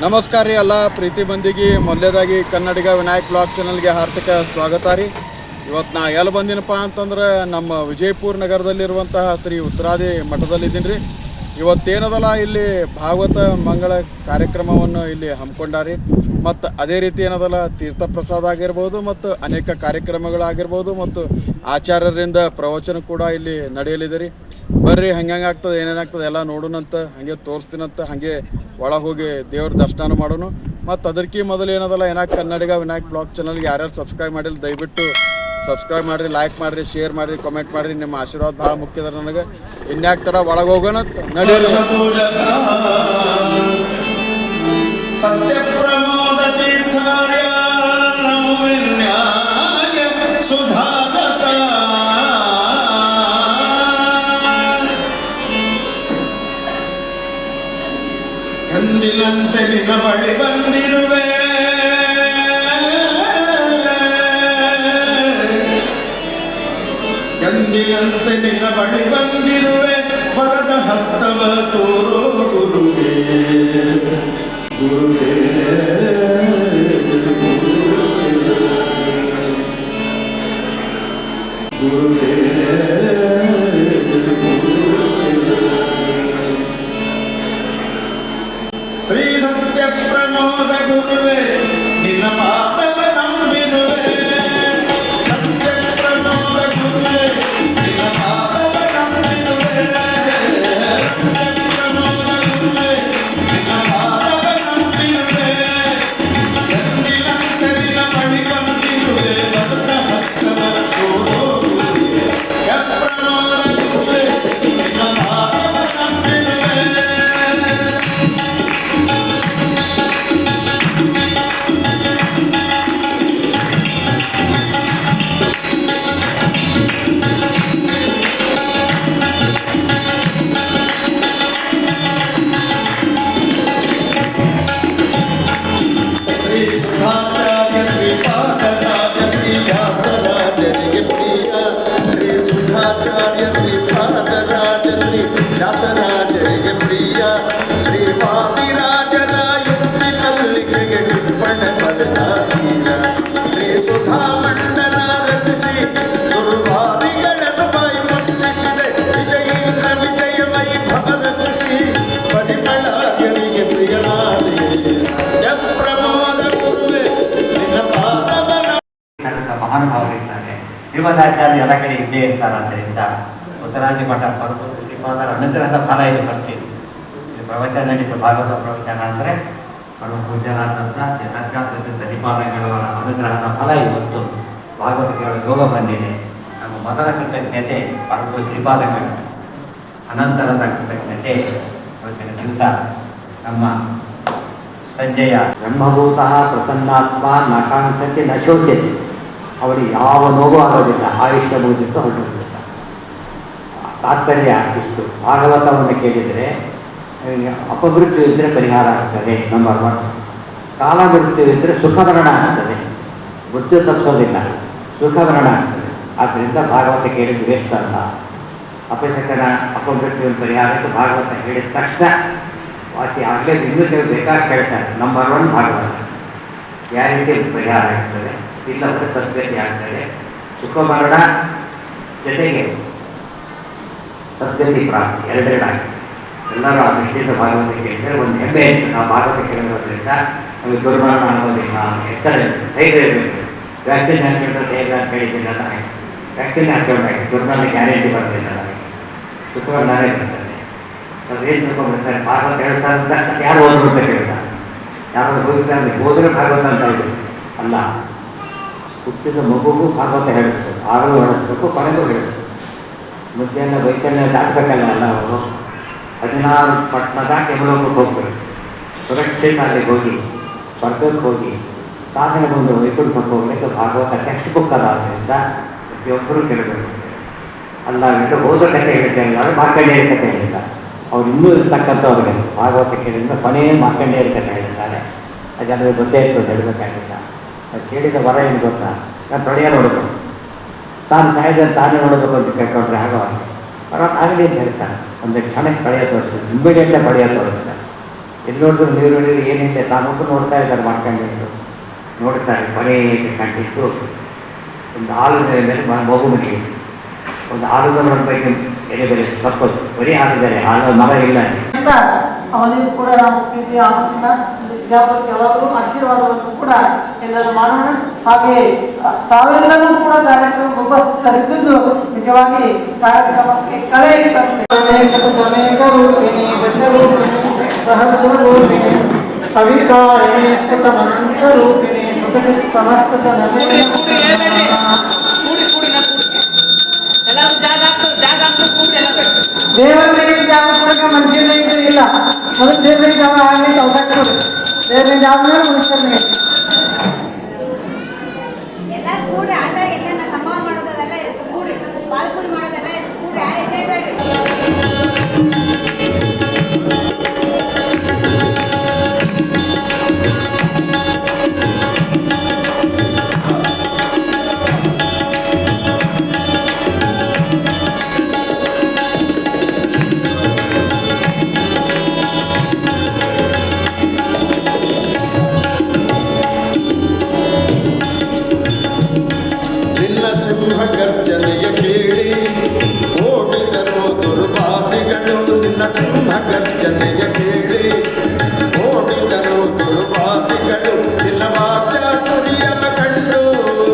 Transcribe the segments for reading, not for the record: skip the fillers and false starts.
ನಮಸ್ಕಾರ ರೀ ಎಲ್ಲ ಪ್ರೀತಿ ಮಂದಿಗೆ ಮೊದಲೇದಾಗಿ ಕನ್ನಡಿಗ ವಿನಾಯಕ್ ಬ್ಲಾಗ್ ಚಾನಲ್ಗೆ ಹಾರ್ದಿಕ ಸ್ವಾಗತ ರೀ. ಇವತ್ತು ನಾ ಎಲ್ಲಿ ಬಂದಿನಪ್ಪ ಅಂತಂದ್ರೆ ನಮ್ಮ ವಿಜಯಪುರ ನಗರದಲ್ಲಿರುವಂತಹ ಶ್ರೀ ಉತ್ತರಾದಿ ಮಠದಲ್ಲಿದ್ದೀನಿ ರೀ. ಇವತ್ತೇನದಲ್ಲ ಇಲ್ಲಿ ಭಾಗವತ ಮಂಗಳ ಕಾರ್ಯಕ್ರಮವನ್ನು ಇಲ್ಲಿ ಹಮ್ಮಿಕೊಂಡಾರಿ. ಮತ್ತು ಅದೇ ರೀತಿ ಏನದಲ್ಲ ತೀರ್ಥ ಪ್ರಸಾದ ಆಗಿರ್ಬೋದು ಮತ್ತು ಅನೇಕ ಕಾರ್ಯಕ್ರಮಗಳಾಗಿರ್ಬೋದು ಮತ್ತು ಆಚಾರ್ಯರಿಂದ ಪ್ರವಚನ ಕೂಡ ಇಲ್ಲಿ ನಡೆಯಲಿದೆ ರೀ. ಬರ್ರಿ ಹಂಗೆ ಆಗ್ತದೆ ಏನೇನಾಗ್ತದೆ ಎಲ್ಲ ನೋಡೋಣಂತ, ಹಾಗೆ ತೋರಿಸ್ತೀನಂತ, ಹಾಗೆ ಒಳಗೆ ಹೋಗಿ ದೇವ್ರ ದರ್ಶನ ಮಾಡೋಣ. ಮತ್ತು ಅದಕ್ಕೆ ಮೊದಲು ಏನದಲ್ಲ ಕನ್ನಡಿಗ ವಿನಾಯಕ್ ಬ್ಲಾಗ್ ಚಾನಲ್ಗೆ ಯಾರ್ಯಾರು ಸಬ್ಸ್ಕ್ರೈಬ್ ಮಾಡಿಲ್ಲ ದಯವಿಟ್ಟು ಸಬ್ಸ್ಕ್ರೈಬ್ ಮಾಡಿರಿ, ಲೈಕ್ ಮಾಡಿರಿ, ಶೇರ್ ಮಾಡಿರಿ, ಕಮೆಂಟ್ ಮಾಡಿರಿ. ನಿಮ್ಮ ಆಶೀರ್ವಾದ ಭಾಳ ಮುಖ್ಯ ಅದ ನನಗೆ. ಇನ್ಯಾಕೆ ತಡ ಒಳಗೆ ಹೋಗೋಣ ನಡೀರಿ. ಸತ್ಯ ಪ್ರಮೋದ ತೀರ್ಥಾರ್ಯ ಸುಧಾರತ ಎಂದಿನಂತೆ ನಿನ್ನ ಬಳಿ ಬಂದಿರುವೆ, ಎಂದಿನಂತೆ ನಿನ್ನ ಬಳಿ ಬಂದಿರುವೆ, ವರದ ಹಸ್ತವ ತೋರೋ ಗುರುವೇ, ಗುರುವೇ ಗುರುವೇ ಶ್ರೀ ಸತ್ಯ ಪ್ರಮೋದ ಗುರುವೇ ನಿನ್ನ ಪಾದವ ನಂಬಿರುವೆ, ಸತ್ಯ ಪ್ರಮೋದ ಗುರುವೇ ನಿನ್ನ ಪಾದವ ನಂಬಿರುವೆ, ಸತ್ಯ ಪ್ರಮೋದ ಗುರುವೇ ನಿನ್ನ ಪಾದವ ನಂಬಿರುವೆ, ಎಂದಿನಂತೆ ನಿನ್ನ ಬಳಿ ಬಂದಿರುವೆ, ವರದ ಹಸ್ತವ ತೋರೋ ಗುರುವೇ, ಸತ್ಯ ಪ್ರಮೋದ ಗುರುವೇ ನಿನ್ನ ಪಾದವ ನಂಬಿರುವೆ. ಶ್ರೀ ಸುಧಾಚಾರ್ಯ ಶ್ರೀಪಾದರಾಜ ಶ್ರೀ ವ್ಯಾಸರಾಜರಿಗೆ ಪ್ರಿಯ, ಶ್ರೀ ಸುಧಾಚಾರ್ಯ ಶ್ರೀಪಾದರಾಜ ಶ್ರೀ ವ್ಯಾಸರಾಜರಿಗೆ ಪ್ರಿಯ, ಶ್ರೀ ವಾದಿರಾಜರ ಯುಕ್ತಿ ಮಲ್ಲಿಕೆಗೆ ಟಿಪ್ಪಣೆ ಬರೆದ ತೀರ, ಶ್ರೀ ಸುಧಾಮಂಡನ ರಚಿಸಿ ಗುರುವಾದಿಗಳನ್ನು ಬಾಯಿ ಮುಚ್ಚಿಸಿದೆ, ವಿಜಯೇಂದ್ರ ವಿಜಯ ವೈಭವ ರಚಿಸಿ ಪರಿಮಳಾರ್ಯರಿಗೆ ಪ್ರಿಯನಾದೆ, ಸತ್ಯ ಪ್ರಮೋದ ಗುರುವೇ ನಿನ್ನ ಪಾದವನ. ಮಹಾನುಭಾವರಿದ್ದಾರೆ, ಶ್ರೀಮದಾಚಾರ್ಯ ಎಲ್ಲ ಕಡೆ ಇದ್ದೇ ಇರ್ತಾರಾದ್ದರಿಂದ ಉತ್ತರಾದಿ ಮಠ ಪರಮ ಶ್ರೀಪಾದರ ಅನುಗ್ರಹದ ಫಲ ಇದು ಫಸ್ಟ್. ಇದು ಪ್ರವಚನ ನಡೀತು, ಭಾಗವತ ಪ್ರವಚನ ಅಂದರೆ ಪರಮ ಪೂಜ್ಯರಾದಂಥ ಶ್ರೀ ದನಿಪಾದಗಳವರ ಅನುಗ್ರಹದ ಫಲ ಇವತ್ತು ಭಾಗವತ ಕೇಳೋ ಯೋಗ ಬಂದಿದೆ. ನಮ್ಮ ಮೊದಲ ಕೃತಜ್ಞತೆ ಪರಮ ಶ್ರೀಪಾದಗಳು, ಅನಂತರದ ಕೃತಜ್ಞತೆ ಇವತ್ತಿನ ದಿವಸ ನಮ್ಮ ಸಂಜೆಯ ಬ್ರಹ್ಮಭೂತಃ ಪ್ರಸನ್ನಾತ್ಮ ನಕಾಂಕ್ಷತೆ ನ ಶೋಚ್ಯತೆ, ಅವರಿಗೆ ಯಾವ ನೋವು ಆಗೋದಿಲ್ಲ, ಆಯುಷ್ಯ ಮುಗಿದಿತ್ತು ಹೊರಟೋಗಿಲ್ಲ. ತಾತ್ಪರ್ಯ ಇಷ್ಟು. ಭಾಗವತವನ್ನು ಕೇಳಿದರೆ ಅಪಮೃತ್ಯು ಇದ್ದರೆ ಪರಿಹಾರ ಆಗ್ತದೆ, ನಂಬರ್ 1. ಕಾಲಮೃತ್ಯು ಇದ್ದರೆ ಸುಖಮರಣ ಆಗ್ತದೆ, ಮೃತ್ಯು ತಪ್ಪಿಸೋದಿಲ್ಲ, ಸುಖಮರಣ ಆಗ್ತದೆ. ಆದ್ದರಿಂದ ಭಾಗವತ ಕೇಳಿದ್ದು ವೇಸ್ಟ್ ಅಲ್ಲ. ಅಪಶಕನ ಅಪಮೃತ್ಯುವಿನ ಪರಿಹಾರಕ್ಕೆ ಭಾಗವತ ಹೇಳಿದ ತಕ್ಷಣ ವಾಸಿ ಆಗಲೇ ಇನ್ನೂ ಬೇಕಾಗಿ ಕೇಳ್ತಾರೆ. ನಂಬರ್ 1 ಭಾಗವತ ಗ್ಯಾರಂಟಿ ಪರಿಹಾರ ಆಗ್ತದೆ, ಇಲ್ಲಂದರೆ ಸದ್ಗತಿ ಆಗ್ತದೆ, ಸುಖಮರಣ ಜೊತೆಗೆ ಸದ್ಗತಿ ಪ್ರಾಪ್ತಿ ಎರಡೆರಡಾಗಿದೆ. ಎಲ್ಲರೂ ಆ ದೃಷ್ಟಿಯಿಂದ ಭಾಗವತ ಕೇಳಿದರೆ ಒಂದು ಹೆಮ್ಮೆ ಇತ್ತು. ನಾವು ಭಾಗವತ ಕೇಳಿರೋದ್ರಿಂದ ನಮಗೆ ದುರ್ಮರಣ ಆಗೋದಿಲ್ಲ, ಎತ್ತರ ಧೈರ್ಯ ಇರಬೇಕು. ವ್ಯಾಕ್ಸಿನ್ ಹಾಕಿದ್ರೆ ಧೈರ್ಯ ಅಂತ ಹೇಳಿದ್ದಿಲ್ಲ, ವ್ಯಾಕ್ಸಿನ್ ಹಾಕೊಂಡಾಗಿ ದುರ್ಮರಣ ಗ್ಯಾರಂಟಿ ಬರೋದಿಲ್ಲ, ನನಗೆ ಸುಖಮರಣನೇ ಬರ್ತದೆ. ಅದು ಏನು ತಿಳ್ಕೊಂಡ್ಬಿಡ್ತಾರೆ, ಭಾಗವತ ಹೇಳ್ತಾರೆ ಅಂತ ಯಾರು ಓದ್ರು ಅಂತ ಕೇಳ್ತಾರೆ, ಯಾರು ಹೋಗಿದ್ದಾರೆ ಹೋದರೆ ಭಾಗವತ ಅಂತ ಇದ್ರು ಅಲ್ಲ. ಹುಟ್ಟಿದ ಮಗುಗೂ ಭಾಗವತ ಹೇಳಿಸ್ಬೇಕು, ಆಗಲೂ ಹೇಳಿಸ್ಬೇಕು, ಕೊನೆಗೂ ಹೇಳಿಸ್ಬೇಕು. ಮಧ್ಯಾಹ್ನ ವೈಕಲ್ಯ ದಾಟಬೇಕಲ್ಲ ಅಲ್ಲ. ಅವರು 16 ಪಟ್ಟಣದ ಯಮಲೋಕಕ್ಕೆ ಹೋಗ್ಬೇಕು, ಸುರಕ್ಷಿತ ಅಲ್ಲಿಗೆ ಹೋಗಿ ಸ್ವರ್ಗಕ್ಕೆ ಹೋಗಿ ಸಾಧನೆ ಬಂದು ವೈಕುಂಠಕ್ಕೆ ಹೋಗ್ಲಿಕ್ಕೆ ಭಾಗವತ ಟೆಕ್ಸ್ಟ್ ಬುಕ್ ಅದ. ಆದ್ದರಿಂದ ಪ್ರತಿಯೊಬ್ಬರೂ ಕೇಳಬೇಕು. ಅಲ್ಲ ಬಿಟ್ಟು ಹೋದ ಕಥೆ ಹೇಳಿದ್ದೇನೆ, ಮಾರ್ಕಂಡೇಯ ಕಥೆ ಹೇಳಿದ್ದಾರೆ. ಅವ್ರು ಇನ್ನೂ ಇರ್ತಕ್ಕಂಥವ್ರಿಗೆ ಭಾಗವತ ಕೇಳಿದ್ರೆ ಕೊನೆಯ ಮಾರ್ಕಂಡೇಯರ ಕಥೆ ಹೇಳಿದ್ದಾರೆ. ಅದು ಜನರಿಗೆ ಗೊತ್ತೇ ಇತ್ತು, ಹೇಳಬೇಕಾಗಿಲ್ಲ. ಅದು ಕೇಳಿದ ವರ ಏನು ಗೊತ್ತಾ, ನಾನು ತೊಡೆಯ ನೋಡಬೇಕು, ತಾನು ಸಾಯಿದ ತಾನೇ ನೋಡಬೇಕು ಅಂತ ಕೇಳ್ಕೊಂಡ್ರೆ ಆಗವಾಗಿ ಆಗಲಿ ಅಂತ ಹೇಳ್ತಾನೆ. ಒಂದು ಕ್ಷಣಕ್ಕೆ ಪಡೆಯ ತೋರಿಸ್ತಾರೆ, ಇಮ್ಮಿಡಿಯೇಟ್ಲೇ ಪಡೆಯ ತೋರಿಸ್ತಾರೆ. ಎಲ್ಲಿ ನೋಡಿದ್ರು ನೀರು ಏನಿದೆ ತಾನೊಬ್ಬರು ನೋಡ್ತಾ ಇದ್ದಾರೆ ಮಾಡ್ಕೊಂಡಿದ್ದು ನೋಡ್ತಾರೆ ಕೊನೆಗೆ ಕಂಡಿದ್ದು ಒಂದು ಹಾಲು ಮೇಲೆ ಮಗು ಮನೆಗೆ ಒಂದು ಹಾಲು ನೋಡ್ಬೇಕು ಎಲೆ ಬೆಲೆ ತಪ್ಪದು ಬರೀ ಹಾಕಿದ್ದಾರೆ ಹಾಲು ಮರ ಇಲ್ಲ ಅಂತ ಅವನಿಗೂ ಕೂಡ ನಾವು ಪ್ರೀತಿ ಆಮಂತ್ರಣ ಯಾವಾಗಲೂ ಆಶೀರ್ವಾದವನ್ನು ಕೂಡ ಎಲ್ಲರೂ ಮಾಡೋಣ. ಹಾಗೆ ತಾವೆಲ್ಲರೂ ಕೂಡ ಕಾರ್ಯಕ್ರಮ ಉಪಸ್ಥಿತರಿದ್ದು ನಿಜವಾಗಿ ಕಾರ್ಯಕ್ರಮಕ್ಕೆ ಕಳೆ ಇಟ್ಟಂತೆ ಸಹಸ್ರರೂಪಿಣಿ ಕವಿಕಾರಿಣಿ ಸ್ಫುಟಮನಂತರೂಪಿಣಿ ಸುಖಿ ಸಮಸ್ತ ದೇವರಿಗೆ ಜಾಗ ಕೊಡಕ್ಕೆ ಮನುಷ್ಯನಿಗೆ ಇಲ್ಲ. ಮೊದಲು ದೇವರಿಗೆ ಜಾಗ ಆಗಲಿಕ್ಕೆ ಅವಕಾಶ ಕೊಡಿ. ದೇವರಿಗೆ ಜಾಗ ಮೇಲೆ ಮನುಷ್ಯನಿಗೆ ಎಲ್ಲ ಕೂಡಿ ಆಟ ಎಲ್ಲ ಸಂಭಾವ ಮಾಡೋದೆಲ್ಲ ಇರುತ್ತೆ ಕೂಡಿ ಪಾಲ್ಪುಲ್ ಮಾಡೋದೆಲ್ಲ ಕೂಡಿ ಗರ್ಜನೆಯ ಕೇಳಿ ಓಡಿದರು ದುರ್ವಾದಿಗಳು. ನಿನ್ನ ಸಿಂಹ ಗರ್ಜನೆಯ ಕೇಳಿ ಓಡಿದರು ದುರ್ವಾದಿಗಳು. ನಿನ್ನ ವಾಚಾತುರ್ಯವ ಕಂಡು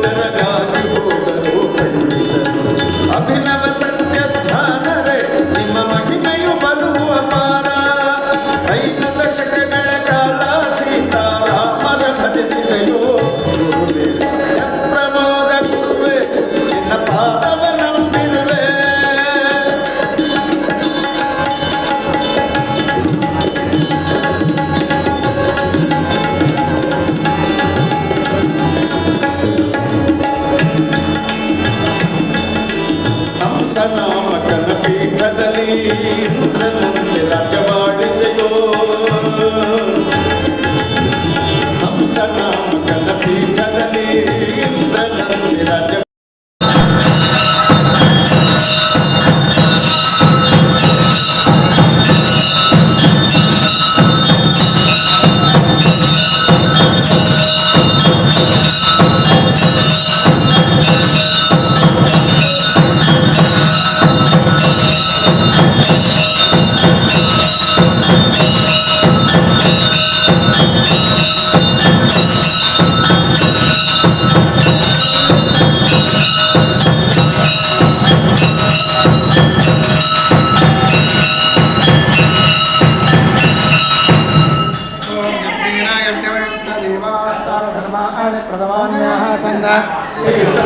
ಬೆರಗಾಗಿ ಹೋದರು ಖಂಡಿತರು. ಅಭಿನವ ಸತ್ಯ ಧ್ಯಾನರೇ ನಿಮ್ಮ ಮಹಿಮೆಯು ಬಲು ಅಪಾರ. 5 ದಶಕಗಳ ಕಾಲ ಸೀತಾರಾಮರ ಭಜಿಸಿದೆಯೋ ಗುರುವೇ ಸತ್ಯ ಪ್ರಮೋದ ಗುರುವೇ ನಿನ್ನ ಪಾದವ ನಂಬಿರುವೆ. ಹಂಸನಾಮಕನ ಪೀಠದಲ್ಲಿ ಇಂದ್ರನಂತೆ ರಾಜವಾಡಿದೆಯೋ. ಹಂಸನಾಮಕನ ಪೀಠದಲ್ಲಿ ಇಂದ್ರನಂತೆ ರಾಜ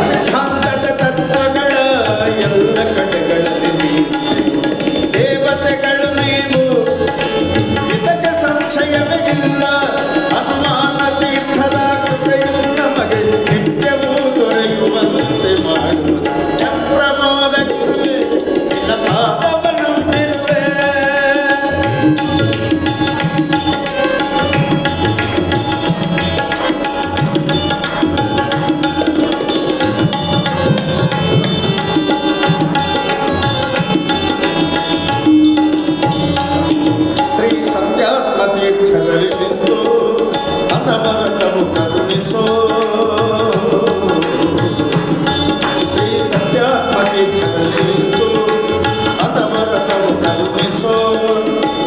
ಸಿದ್ಧಾಂತದ ತತ್ವಗಳ ಎಲ್ಲ ಕಡೆಗಳಲ್ಲಿ ನೀವು ದೇವತೆಗಳು ನೀವು. ಇದಕ್ಕೆ ಸಂಶಯವೇ ಇಲ್ಲ. ಹನುಮಾನ ತೀರ್ಥದ ಕೃಪೆಯು ನಮಗೆ ನಿತ್ಯವೂ ದೊರೆಯುವಂತೆ ಮಾಡುವ ಸತ್ಯ ಪ್ರಮೋದ ಗುರುವೇ ನಿನ್ನ ಪಾದವ ನಂಬಿರುವೆ. ತೀರ್ಥದಲ್ಲಿ ನಿಂತು ಅನವರತವು ಕರುಣಿಸೋ. ಶ್ರೀ ಸತ್ಯಾತ್ಮ ತೀರ್ಥದಲ್ಲಿ ನಿಂತು ಅನವರತವು ಕರುಣಿಸೋ.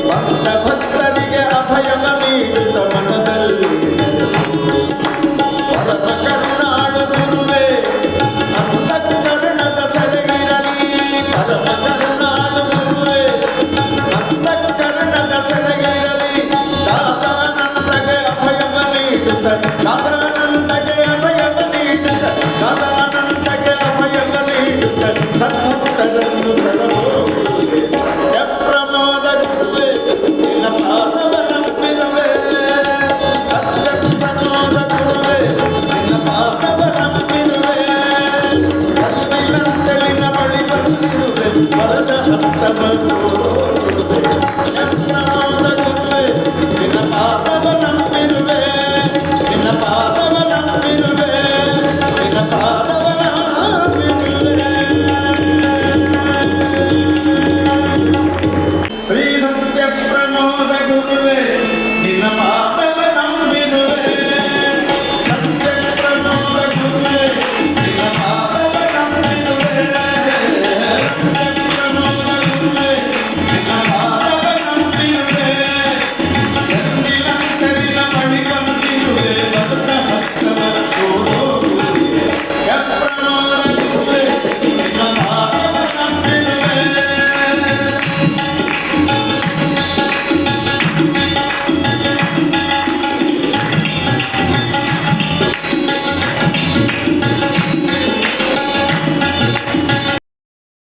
ಬಂದ ಭಕ್ತರಿಗೆ ಅಭಯವ ನೀಡುತ್ತ ಮನದಲ್ಲಿ ನೆಲೆಸು. ಪರಮ ಕರುಣಾಳು ಗುರುವೇ ಅಂತಃಕರಣದ ಸೆಲೆಗಿರಲಿ. ಪರಮ ಕರುಣಾಳು ಗುರುವೇ ಅಂತಃಕರಣದ ಸೆಲೆಗಿರಲಿ. ದಾಸಾನಂದಗೆ ಅಭಯವ ನೀಡುತ್ತ